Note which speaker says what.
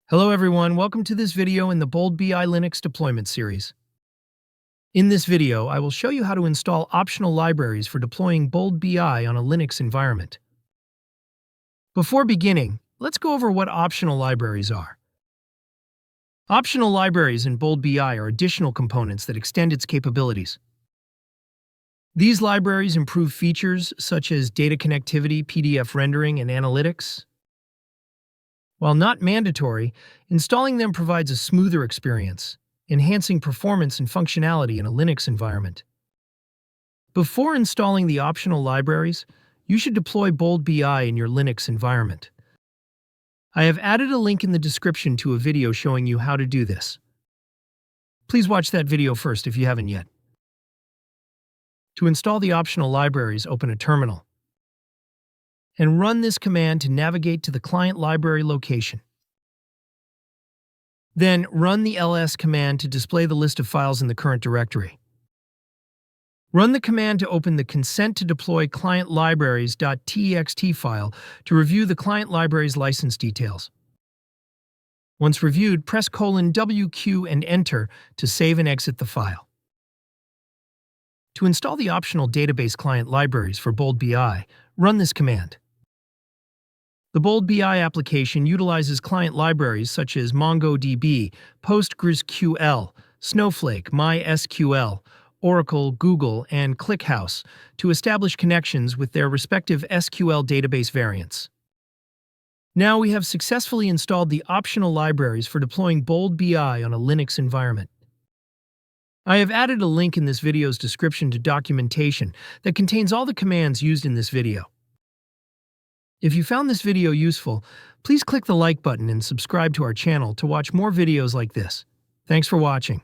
Speaker 1: Hello everyone, welcome to this video in the Bold BI Linux deployment series. In this video, I will show you how to install optional libraries for deploying Bold BI on a Linux environment. Before beginning, let's go over what optional libraries are. Optional libraries in Bold BI are additional components that extend its capabilities. These libraries improve features such as data connectivity, PDF rendering, and analytics. While not mandatory, installing them provides a smoother experience, enhancing performance and functionality in a Linux environment. Before installing the optional libraries, you should deploy Bold BI in your Linux environment. I have added a link in the description to a video showing you how to do this. Please watch that video first if you haven't yet. To install the optional libraries, open a terminal and run this command to navigate to the client library location. Then run the ls command to display the list of files in the current directory. Run the command to open the consent to deploy client libraries.txt file to review the client library's license details. Once reviewed, press :WQ and enter to save and exit the file. To install the optional database client libraries for Bold BI, run this command. The Bold BI application utilizes client libraries such as MongoDB, PostgreSQL, Snowflake, MySQL, Oracle, Google, and ClickHouse to establish connections with their respective SQL database variants. Now we have successfully installed the optional libraries for deploying Bold BI on a Linux environment. I have added a link in this video's description to documentation that contains all the commands used in this video. If you found this video useful, please click the like button and subscribe to our channel to watch more videos like this. Thanks for watching.